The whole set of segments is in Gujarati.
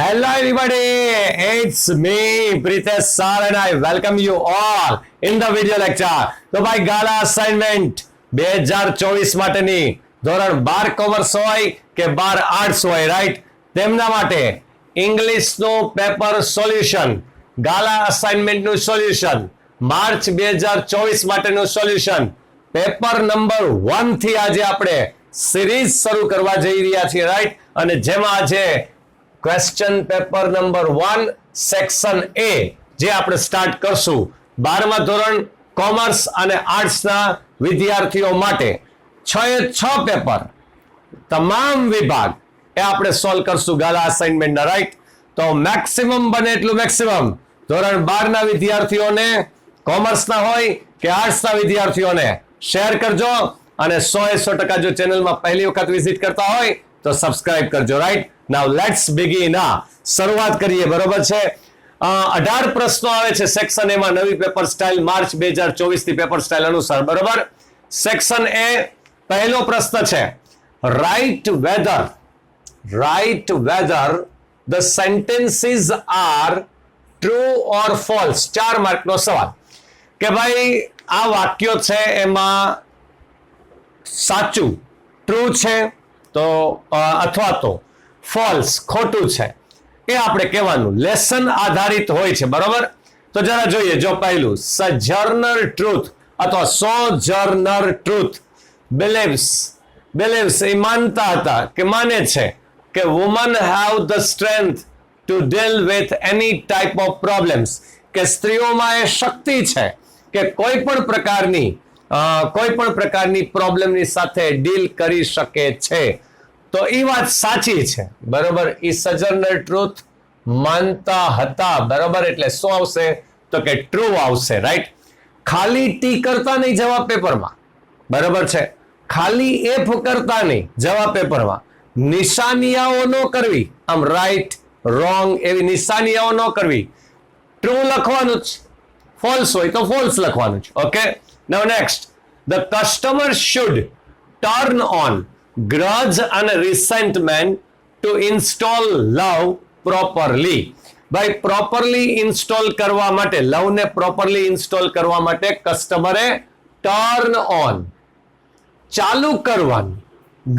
Hello everybody, it's me Pritesh sir and I welcome you all in the video lecture. તો ભાઈ ગાલા અસાઇનમેન્ટ 2024 માટેની ધોરણ 12 કોમર્સ હોય કે 12 આર્ટ્સ હોય, રાઈટ, તેમના માટે ઇંગ્લિશનું પેપર સોલ્યુશન, ગાલા અસાઇનમેન્ટનું સોલ્યુશન, માર્ચ 2024 માટેનું સોલ્યુશન, પેપર નંબર 1 થી આજે આપણે સિરીઝ શરૂ કરવા જઈ રહ્યા છીએ, રાઈટ, અને જેમાં આજે question paper number 1 section A જે આપણે સ્ટાર્ટ કરશું 12મા ધોરણ કોમર્સ અને આર્ટ્સના વિદ્યાર્થીઓ માટે 6 પેપર તમામ વિભાગ એ આપણે સોલ્વ કરશું ગાલા અસાઇનમેન્ટના, રાઈટ. તો મેક્સિમમ બને એટલું મેક્સિમમ ધોરણ 12ના વિદ્યાર્થીઓને, કોમર્સના હોય કે આર્ટ્સના વિદ્યાર્થીઓને શેર કરજો અને 100% જો ચેનલમાં પહેલી વખત વિઝિટ કરતા હોય તો સબસ્ક્રાઇબ કરજો, રાઈટ. Now let's begin. શરૂઆત કરીએ, બરોબર છે. 18 પ્રશ્નો આવે છે સેક્શન એ માં, નવી પેપર સ્ટાઇલ માર્ચ 2024 થી પેપર સ્ટાઇલ અનુસાર, બરોબર. સેક્શન એ પહેલો પ્રશ્ન છે, write whether the sentences are true or false. 4 માર્કનો સવાલ કે ભાઈ આ વાક્યો છે એમાં સાચું ટ્રુ છે તો અથવા તો ફોલ્સ ખોટું છે એ આપણે કહેવાનું. લેસન આધારિત હોય છે, બરોબર. તો જરા જોઈએ, જો પહેલું સજર્નર ટ્રુથ અથવા સોજર્નર ટ્રુથ. બિલીવ્સ એ માનતા હતા કે માને છે કે woman have the strength two deal with any type of problems, કે સ્ત્રીઓમાં એ શક્તિ છે કે કોઈ પણ પ્રકારની પ્રોબ્લેમની સાથે ડીલ કરી શકે છે. તો એ વાત સાચી છે, બરોબર. એ સજર્નર ટ્રુથ માનતા હતા, બરોબર. એટલે શું આવશે તો કે ટ્રુ આવશે, રાઈટ. ખાલી ટી કરતા નહીં જવાબ પેપરમાં, બરોબર છે. ખાલી એફ કરતા નહીં જવાબ પેપરમાં. નિશાનિયાઓ ન કરવી, આમ રાઈટ રોંગ એવી નિશાનિયાઓ ન કરવી. ટ્રુ લખવાનું જ, ફોલ્સ હોય તો ફોલ્સ લખવાનું જ. Okay, now next, the customer should turn on grudge and resentment to install love properly. ભાઈ પ્રોપરલી ઇન્સ્ટોલ કરવા માટે, લવ ને પ્રોપરલી ઇન્સ્ટોલ કરવા માટે કસ્ટમરે ટર્ન ઓન ચાલુ કરવાનું.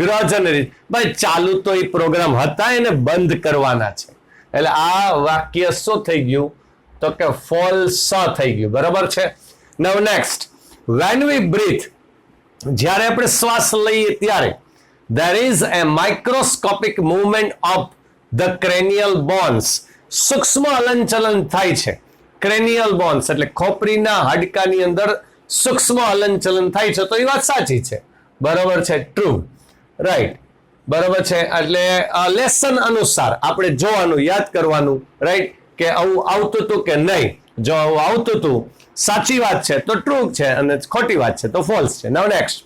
ગ્રજ અને ભાઈ ચાલુ તો એ પ્રોગ્રામ હતા એને બંધ કરવાના છે, એટલે આ વાક્ય શું થઈ ગયું તો કે ફોલ્સ થઈ ગયું, બરાબર છે. Now next, when we breathe, જ્યારે આપણે શ્વાસ લઈએ ત્યારે there is a microscopic movement of the cranial bones. સૂક્ષ્મ હલનચલન થાય છે. ક્રેનિયલ બોન્સ એટલે ખોપરીના હાડકાની અંદર સૂક્ષ્મ હલનચલન થાય છે, તો એ વાત સાચી છે, બરોબર છે, ટ્રુ, રાઈટ, બરોબર છે. એટલે લેસન અનુસાર આપણે જોવાનું, યાદ કરવાનું, રાઈટ, કે આવું આવતું હતું કે નહીં. જો આવું આવતું હતું, સાચી વાત છે તો ટ્રુ છે, અને ખોટી વાત છે તો ફોલ્સ છે. Now next,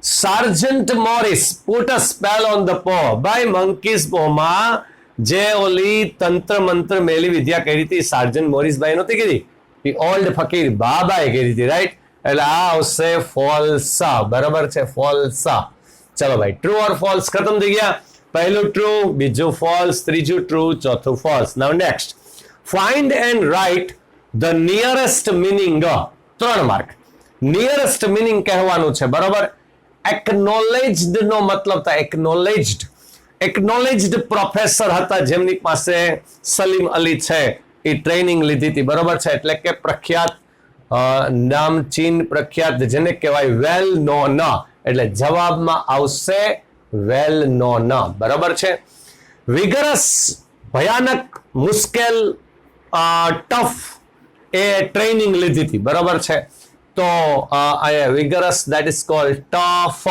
Sergeant Morris put a spell on the paw. ભાઈ મંકીઝ પોમાં જે ઓલી તંત્ર મંત્ર મેલી વિદ્યા કરી હતી સાર્જન્ટ મોરિસ ભાઈ નહોતી કીધી, એ ઓલ્ડ ફકીર બાબાએ કરી હતી, રાઈટ. એટલે આ આવશે ફોલ્સા, બરાબર છે, ફોલ્સા. ચલો ભાઈ, ટ્રુ ઓર ફોલ્સ ખતમ થઈ ગયા. પહેલું ટ્રુ, બીજું ફોલ્સ, ત્રીજું ટ્રુ, ચોથું false. Now next, find and write the nearest meaning. 3 mark. Nearest meaning કહેવાનું છે, બરોબર. એકનોલેજ્ડ નો મતલબ થાય એકનોલેજ્ડ પ્રોફેસર હતા જેમની પાસે સલીમ અલી છે, એ ટ્રેનિંગ લીધી હતી, બરોબર છે. એટલે કે પ્રખ્યાત, નામચીન પ્રખ્યાત જેને કહેવાય વેલ નોન, એટલે જવાબમાં આવશે વેલ નોન, બરોબર છે. વિગરસ ભયાનક, મુશ્કેલ, ટફ એ ટ્રેનિંગ લીધી હતી, બરોબર છે. તો વિગરસ દેટ ઇઝ કોલ્ડ ટફ,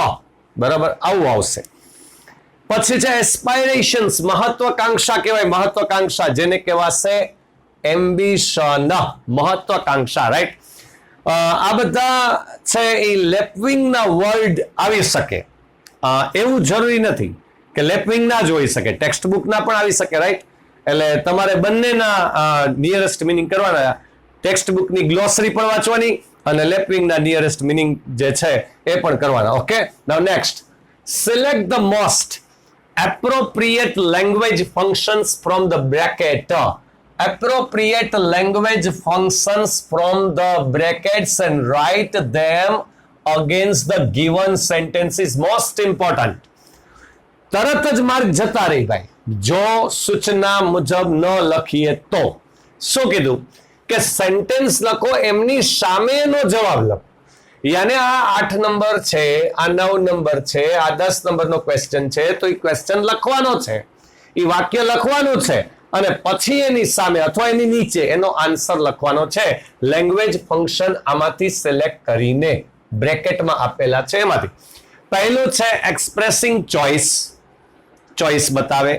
બરાબર, આવું આવશે. પછી છે એસ્પાયરેશન્સ, મહત્વાકાંક્ષા કહેવાય, મહત્વાકાંક્ષા જેને કહેવાશે એમ્બિશન, મહત્વાકાંક્ષા, રાઈટ. આ બધા છે એ લેપવિંગ ના વર્ડ આવી શકે, એવું જરૂરી નથી કે લેપવિંગ ના જ હોઈ શકે, ટેક્સ્ટ બુક ના પણ આવી શકે, રાઈટ. એટલે તમારે બંનેના નિયરેસ્ટ મિનિંગ કરવાના, ટેક્સ્ટ બુકની ગ્લોસરી પણ વાંચવાની અને લેપવિંગના નિયરેસ્ટ મિનિંગ જે છે એ પણ કરવાના. Okay, now next, select the most appropriate language functions from the bracket. Appropriate language functions from the brackets and write them against the given sentence is most important. તરત જ માર્ક જતા રહી ભાઈ જો સૂચના મુજબ ન લખીએ તો. શું કીધું કે સેન્ટેન્સ લખો એમની સામેનો જવાબ લખો. યાને આ 8 નંબર છે, આ 9 નંબર છે, આ 10 નંબરનો ક્વેશ્ચન છે, તો એ ક્વેશ્ચન લખવાનો છે, એ વાક્ય લખવાનું છે અને પછી એની સામે અથવા એની નીચે એનો આન્સર લખવાનો છે. લેંગ્વેજ ફંક્શન આમાંથી સિલેક્ટ કરીને બ્રેકેટમાં આપેલા છે એમાંથી પહેલું છે એક્સપ્રેસિંગ ચોઇસ, ચોઇસ બતાવે,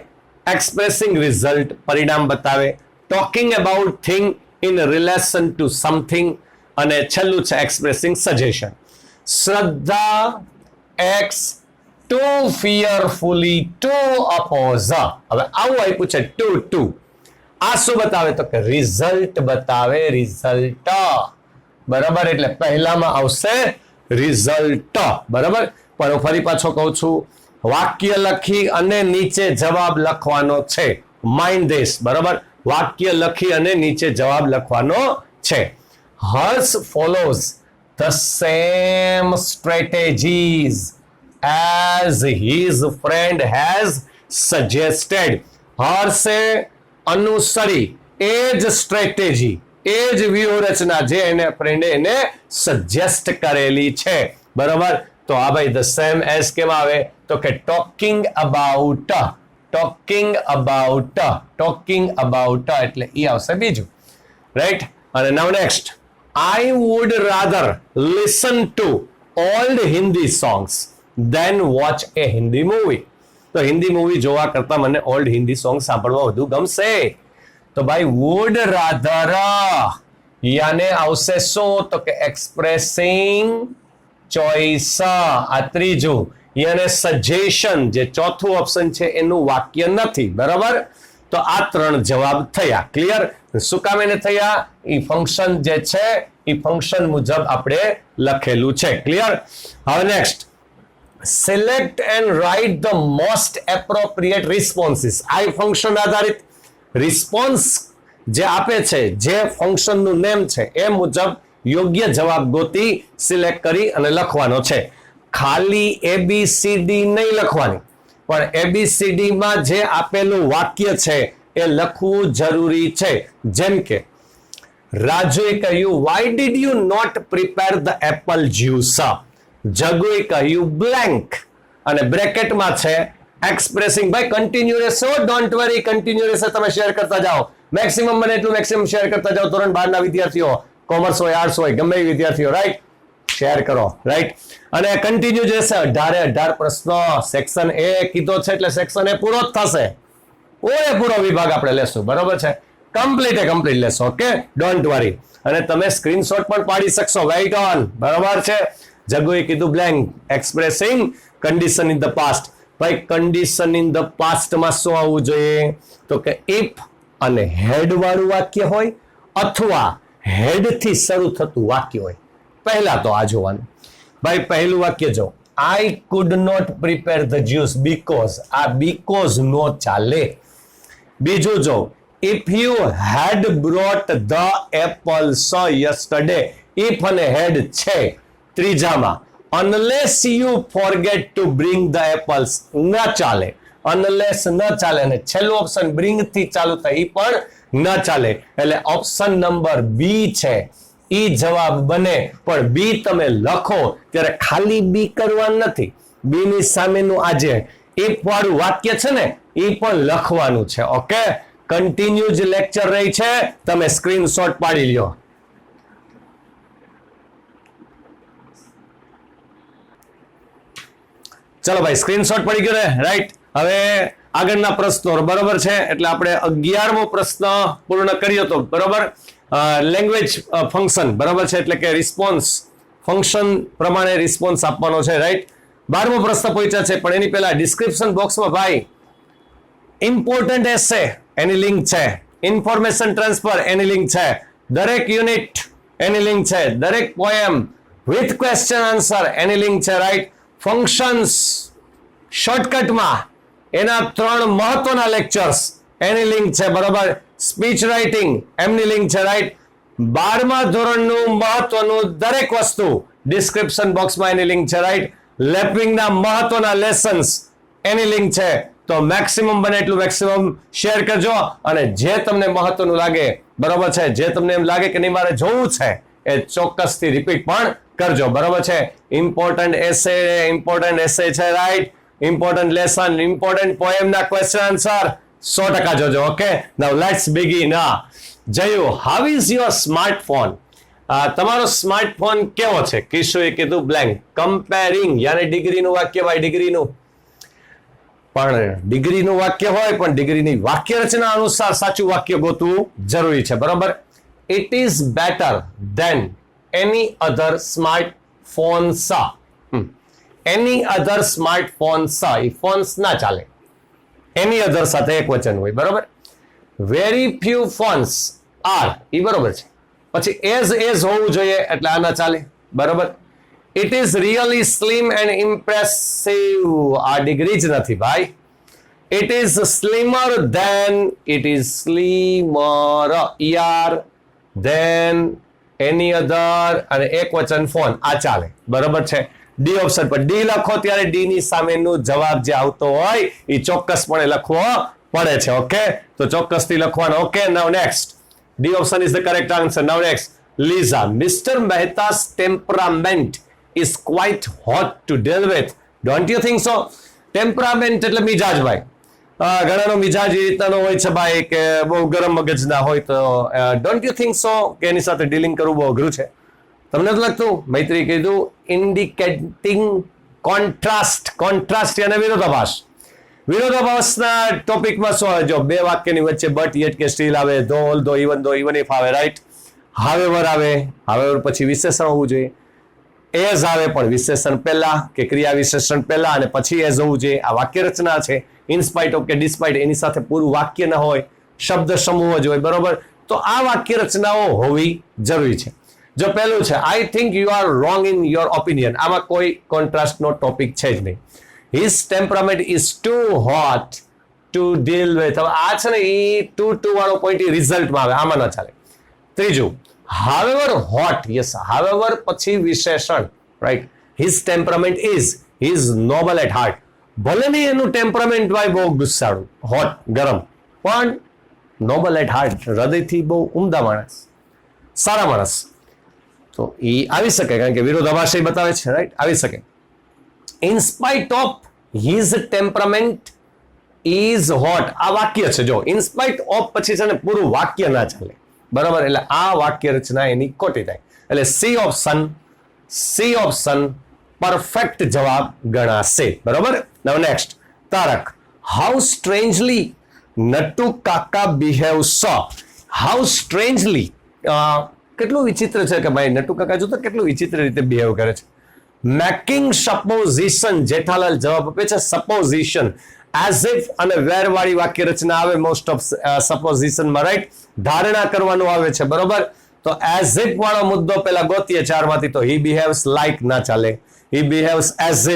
એક્સપ્રેસિંગ રિઝલ્ટ પરિણામ બતાવે, talking about thing in relation two something અને છેલ્લું છે એક્સપ્રેસિંગ સજેશન. શ્રદ્ધા એક્સ ટુ ફિયરફુલી ટુ અપોઝ. હવે આવું આપ્યું છે ટુ. આ શું બતાવે તો કે રિઝલ્ટ બતાવે, રિઝલ્ટ. બરાબર, એટલે પહેલામાં આવશે રિઝલ્ટ. બરાબર, પણ હું ફરી પાછો કહું છું વાક્ય લખી અને નીચે જવાબ લખવાનો છે. Mind this. બરાબર, વાક્ય લખી અને નીચે જવાબ લખવાનો છે. Harsh follows the same strategies as his friend has suggested. હર્ષે અનુસરી એ જ સ્ટ્રેટેજી, એ જ વ્યૂહરચના જે એને ફ્રેન્ડે એને સજેસ્ટ કરેલી છે. બરાબર, તો આ ભાઈ ધ સેમ એઝ કેમ આવે તો કે talking about, talking about, talking about એટલે એ આવશે બીજું. રાઈટ, અને નાઉ next, I would rather listen to old Hindi songs then watch a Hindi movie. તો હિન્દી મૂવી જોવા કરતા મને ઓલ્ડ હિન્દી સોંગ સાંભળવા વધુ ગમશે. તો ભાઈ would rather યાને આવશે શું તો કે એક્સપ્રેસિંગ ચોઇસ. આ ત્રીજું. યાને સજેશન જે ચોથું ઓપ્શન છે એનું વાક્ય નથી. બરાબર, તો આ 3 જવાબ થયા. ક્લિયર? શું કામ એને થયા? એ ફંક્શન જે છે એ ફંક્શન મુજબ આપણે લખેલું છે. ક્લિયર? હવે next, select and write the most appropriate responses. આ ફંક્શન આધારિત રિસ્પોન્સ જે આપે છે, જે ફંક્શનનું નેમ છે એ મુજબ યોગ્ય જવાબ ગોતી સિલેક્ટ કરી અને લખવાનો છે. ખાલી ABCD નહીં લખવાની, પણ ABCD માં જે આપેલું વાક્ય છે એ લખવું જરૂરી છે. જેમ કે રાજુએ કહ્યું why did you not prepare the apple juice. જગુએ કહ્યું બ્લેન્ક અને બ્રેકેટમાં છે એક્સપ્રેસિંગ. ભાઈ કન્ટિન્યુ રહેશો, ડોન્ટ વરી, કન્ટિન્યુ રહેશે. તમે શેર કરતા જાઓ, મેક્સિમમ બને એટલું મેક્સિમમ શેર કરતા જાઓ. ધોરણ 12 ના વિદ્યાર્થીઓ, કોમર્સ હોય, આર્ટ્સ હોય, ગમે એ વિદ્યાર્થીઓ, રાઈટ, શેર કરો. રાઈટ, અને કન્ટિન્યુ રહેશે. 18 પ્રશ્ન સેક્શન એ કીધો છે એટલે સેક્શન એ પૂરો જ થશે. પૂરો વિભાગ આપણે લેશું. બરોબર છે, કમ્પ્લીટ લેશો. Okay, don't worry. અને તમે સ્ક્રીનશોટ પણ પાડી શકશો. Right on. બરોબર છે. જગુએ કીધું blank, expressing condition in the past. ભાઈ કન્ડિશન ઇન ધ પાસ્ટમાં શું આવવું જોઈએ તો કે ઇફ અને હેડ વાળું વાક્ય હોય અથવા હેડ થી શરૂ થતું વાક્ય હોય. પહેલા તો આ જોવાનું. ભાઈ પહેલું વાક્ય જો, I could not prepare the juice because. આ because નો ચાલે. બીજું જો, if you had brought the apples yesterday. if અને had છે. ત્રીજામાં unless you forget to bring the apples ન ચાલે. unless ન ચાલે. અને છેલ્લું ઓપ્શન bring થી ચાલુ થાય એ પણ ન ચાલે. એટલે ઓપ્શન નંબર બી છે ઈ જવાબ બને. પણ બી તમે લખો ત્યારે ખાલી બી કરવાનું નથી, બી ની સામેનું આ જે ઇફ વાળું વાક્ય છે ને એ પણ લખવાનું છે. ઓકે, કન્ટિન્યુ જ લેક્ચર રહી છે, તમે સ્ક્રીનશોટ પાડી લ્યો. ચલો ભાઈ, સ્ક્રીનશોટ પડી ગયો ને? રાઈટ. હવે આગળના પ્રશ્નો. બરોબર છે, એટલે આપણે 11મો પ્રશ્ન પૂર્ણ કર્યો તો. બરોબર, લેંગ્વેજ ફંક્શન. બરાબર છે, એટલે કે રિસ્પોન્સ ફંક્શન પ્રમાણે રિસ્પોન્સ આપવાનો છે. રાઈટ. 12મો પ્રશ્ન પહોંચ્યા છે, પણ એની પહેલા ડિસ્ક્રિપ્શન બોક્સમાં ભાઈ ઇમ્પોર્ટન્ટ એસે એની લિંક છે, ઇન્ફોર્મેશન ટ્રાન્સફર એની લિંક છે, દરેક યુનિટ એની લિંક છે, દરેક poem with question answer any link છે. રાઈટ. ફંક્શન્સ શોર્ટકટમાં એના 3 મહત્વના લેક્ચર્સ એની લિંક છે, બરોબર. સ્પીચ રાઇટિંગ એમની લિંક છે, રાઈટ. 12મા ધોરણનું મહત્વનું દરેક વસ્તુ ડિસ્ક્રિપ્શન બોક્સમાં એની લિંક છે, રાઈટ. લેપવિંગના મહત્વના લેસન્સ એની લિંક છે. તો મેક્સિમમ બને એટલું મેક્સિમમ શેર કરજો, અને જે તમને મહત્વનું લાગે, બરોબર છે, જે તમને એમ લાગે કે નહીં મારે જોવું છે, એ ચોક્કસથી રિપીટ પણ કરજો, બરોબર છે. ઇમ્પોર્ટન્ટ એસે છે, રાઈટ. ઇમ્પોર્ટન્ટ લેસન, ઇમ્પોર્ટન્ટ પોએમના ક્વેશ્ચન આન્સર 100% જોજો. Okay, now let's begin. Jayu, how is your smartphone? તમારો સ્માર્ટફોન કેવો છે? કિશુએ કીધું બ્લેન્ક. કમ્પેરિંગ યાની ડિગ્રીનું વાક્ય ભાઈ, ડિગ્રીનું. પણ ડિગ્રીનું વાક્ય હોય પણ ડિગ્રીની વાક્ય રચના અનુસાર સાચું વાક્ય ગોતવું જરૂરી છે, બરોબર. It is better than any other smartphones. Any other smartphones, એ ફોન્સ ના ચાલે, એની અધર સાથે એક વચન હોય, બરોબર. વેરી ફ્યુ ફોન્સ આર, એ બરોબર છે. પછી એઝ હોવું જોઈએ એટલે આ ના ચાલે, બરોબર. It is really slim and impressive, આ ડિગ્રી જ નથી ભાઈ. It is slimmer than, it is slimmer યાર ધેન એની અધર, અને એક વચન ફોન, આ ચાલે, બરોબર છે. ડી ઓપ્શન પર ડી લખો ત્યારે ડી ની સામેનું જવાબ જે આવતો હોય એ ચોક્કસપણે લખવો પડે છે. ઓકે, તો ચોક્કસથી લખવાનો. Okay, now next. D option is the correct answer. Now next. Lisa, mister Mehta's temperament is quite hot to deal with. Don't you think so? Temperament એટલે મિજાજ ભાઈ. ઘણાનો મિજાજ એ રીતનો હોય છે ભાઈ કે બહુ ગરમ મગજના હોય, તો ડોન્ટ યુ થિંક સો કે એની સાથે ડીલિંગ કરવું બહુ અઘરું છે? તમને તો લાગતું? મૈત્રી કીધું ઇન્ડિકેટિંગ કોન્ટ્રાસ્ટ. કોન્ટ્રાસ્ટ યાને વિરોધાભાસ. વિરોધાભાસના ટોપિકમાં શું આવે? જો બે વાક્યની વચ્ચે બટ, યેટ કે સ્ટીલ આવે, ધો, ઓલ ધો, ઇવન ઇફ આવે, રાઈટ. હાવેવર આવે, હાવેવર પછી વિશેષણ હોવું જોઈએ. એઝ આવે પણ વિશેષણ પહેલા કે ક્રિયા વિશેષણ પહેલા અને પછી એઝ હોવું જોઈએ. આ વાક્ય રચના છે. ઇનસ્પાઇટ ઓફ કે ડિસ્પાઇટ, એની સાથે પૂરું વાક્ય ન હોય, શબ્દ સમૂહ જ હોય, બરોબર. તો આ વાક્ય રચનાઓ હોવી જરૂરી છે. જો પહેલું છે I think you are wrong in your opinion, આમાં કોઈ કોન્ટ્રાસ્ટનો ટોપિક છે જ નહીં. His temperament is too hot to deal with. હવે આ છે ને એ ટુ વાળો પોઈન્ટ એ રિઝલ્ટમાં આવે, આમાં ન ચાલે. ત્રીજું, however hot, yes, however પછી વિશેષણ, right. his temperament is, he is noble at heart. ભલે નહીં એનું ટેમ્પરામેન્ટ ભાઈ બહુ ગુસ્સાળું, હોટ, ગરમ, પણ નોબલ એટ હાર્ટ, હૃદયથી બહુ ઉમદા માણસ, સારા માણસ. તો એ આવી શકે, કારણ કે વિરોધાભાસ બતાવે છે, રાઈટ, આવી શકે. In spite of his temperament is hot, આ વાક્ય છે. જો ઇન સ્પાઇટ ઓફ પછી છે ને પૂરું વાક્ય ના ચાલે, બરાબર. એટલે આ વાક્ય રચના એની ખોટી થાય. એટલે સી ઓપ્શન પરફેક્ટ જવાબ ગણાશે, બરાબર. નાઉ નેક્સ્ટ. તારક, હાઉ સ્ટ્રેન્જલી નટુ કાકા બિહેવ્સ. હાઉ સ્ટ્રેન્જલી, કેટલું વિચિત્ર છે કે ભાઈ નટુ કાકા જો તો કેટલું વિચિત્ર રીતે બિહેવ કરે છે. મેકિંગ સપોઝિશન, જેઠાલાલ જવાબ આપે છે સપોઝિશન. એઝ ઇફ અને વેર વાળી વાક્ય રચના આવે મોસ્ટ ઓફ સપોઝિશનમાં, રાઈટ. ધારણા કરવાનું આવે છે, બરોબર. તો એઝ ઇફ વાળો મુદ્દો પેલા ગોતીએ ચારમાંથી, તો હી બિહેવ્સ લાઈક ના ચાલે. He behaves as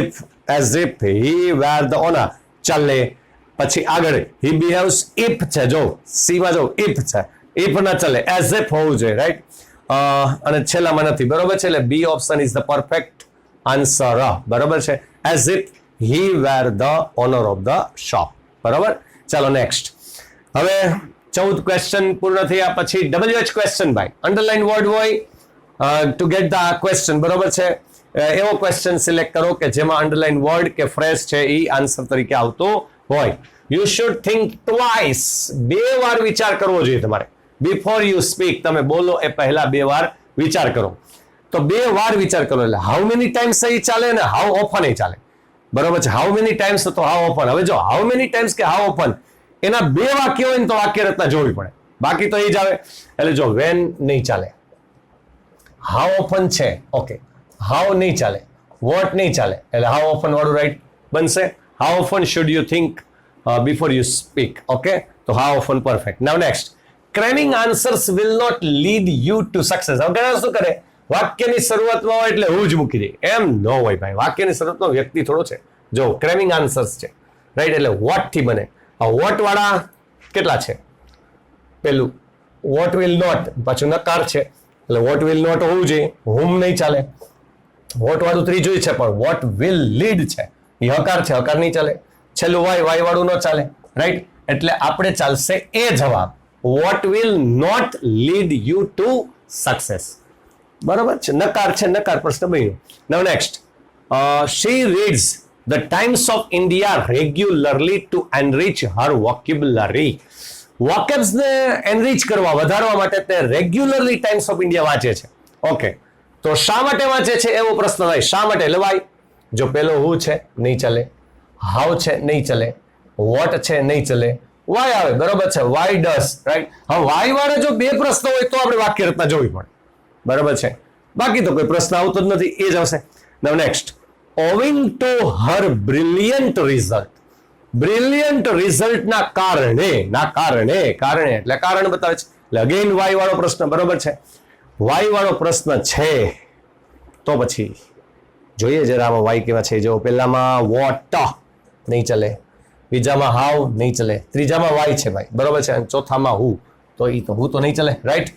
if he were the owner ચાલે. પછી આગળ હી બિહેવ્સ ઇફ છે, જો સી માં જો ઇફ છે, ઇફ ના ચાલે, એઝ ઇફ હોવું જોઈએ, રાઈટ. અને છેલ્લામાં નથી, બરોબર છે. એટલે B option is the perfect answer, બરોબર છે. As if he were the owner of the shop, બરોબર. ચાલો નેક્સ્ટ. હવે 14 ક્વેશ્ચન પૂર્ણ થયા પછી WH ક્વેશ્ચન ભાઈ, અંડરલાઇન વર્ડ હોય ટુ ગેટ ધ ક્વેશ્ચન, બરોબર છે. એવો ક્વેશ્ચન સિલેક્ટ કરો કે જેમાં અંડરલાઇન વર્ડ કે ફ્રેઝ છે એ આન્સર તરીકે આવતો હોય. યુ શુડ થિંક ટ્વાઇસ, 2 વાર વિચાર કરવો જોઈએ તમારે. બિફોર યુ સ્પીક, તમે બોલો એ પહેલા 2 વાર વિચાર કરો. તો 2 વાર વિચાર કરો. એટલે હાઉ મેની ટાઈમ્સ એ ચાલે ને હાઉ ઓફન એ ચાલે, બરોબર છે. હાઉ મેની ટાઈમ્સ તો હાઉ ઓફન. હવે જો હાઉ મેની ટાઈમ્સ કે હાઉ ઓફન એના 2 વાક્ય હોય ને તો વાક્ય રચના જોવી પડે, બાકી તો એ જ આવે. એટલે જો વેન નહીં ચાલે, હાઉ ઓફન છે, ઓકે. હાઉ નહીં ચાલે, વોટ નહીં ચાલે, એટલે હાઉ ઓફન વાળું રાઈટ બનશે. How often should you think before you speak, okay. તો how often perfect. Now next. Cramming answers will not lead you to success. હવે ઘણા શું કરે, વાક્યની શરૂઆતમાં હોય એટલે હું જ મૂકી દે, એમ ન હોય ભાઈ. વાક્યની શરૂઆતમાં વ્યક્તિ થોડો છે. જો ક્રેમિંગ આન્સર્સ છે, રાઈટ, એટલે વોટ થી બને. આ વોટ વાળા કેટલા છે? પેલું વોટ વિલ નોટ, પાછું નકાર છે એટલે વોટ વિલ નોટ હોવું જોઈએ, હુમ નહીં ચાલે. વોટ વાળું ત્રીજું છે પણ વોટ વિલ લીડ છે એ હકાર છે, હકાર નહીં ચાલે. છેલ્લું વાય વાળું ન ચાલે, રાઈટ, એટલે આપણે ચાલશે એ જવાબ, what will not lead you to success. બરોબર છે, નકાર છે, નકાર પ્રશ્ન બન્યો. Now next, she reads the Times of India regularly to enrich her vocabulary. Vocabs ને એનરીચ કરવા, વધારવા માટે તે રેગ્યુલરલી ટાઈમ્સ ઓફ ઇન્ડિયા વાંચે છે. ઓકે, તો શા માટે વાંચે છે એવો પ્રશ્ન થાય. શા માટે? એટલે વાય. જો પેલો હું છે નહીં ચાલે, હાઉ છે નહીં ચાલે, વોટ છે નહીં ચાલે, વાય આવે. બરોબર છે, વાય ડસ, રાઈટ. હવે વાય વાળે જો બે પ્રશ્ન હોય તો આપણે વાક્ય રચના જોવી પડે. બરોબર છે, બાકી તો કોઈ પ્રશ્ન આવતો જ નથી, એ જ આવશે. Now next, owing to her brilliant result. Brilliant રિઝલ્ટના કારણે, ના કારણે, કારણે એટલે કારણ બતાવે છે. એટલે અગેન વાય વાળો પ્રશ્ન. બરોબર છે, વાય વાળો પ્રશ્ન છે તો પછી જોઈએ જરા આમાં વાય કેવા છે. જો પહેલામાં વોટ નહીં ચાલે, બીજામાં હાઉ નહીં ચાલે, ત્રીજામાં વાય છે ભાઈ. બરોબર છે, અને ચોથામાં હું, તો એ તો હું તો નહીં ચાલે, રાઈટ.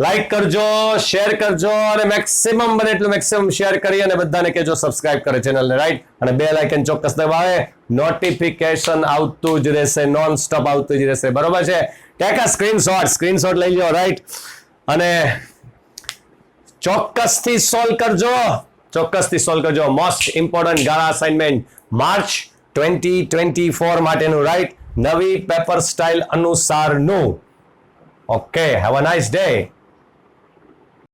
લાઈક કરજો, શેર કરજો, અને મેક્સિમમ બને એટલું મેક્સિમમ શેર કરી અને બધાને કહેજો સબસ્ક્રાઇબ કરે ચેનલને, રાઈટ. અને બેલ આઇકન ચોક્કસ દબાવે, નોટિફિકેશન આવતું જ રહેશે, નોન સ્ટોપ આવતું જ રહેશે. બરોબર છે, ટેક અ સ્ક્રીનશોટ લઈ લો, રાઈટ. અને ચોક્કસથી સોલ્વ કરજો, મોસ્ટ ઇમ્પોર્ટન્ટ ગાળા અસાઇનમેન્ટ માર્ચ 2024 માટેનું, રાઈટ, નવી પેપર સ્ટાઇલ અનુસારનું. Okay, have a nice day.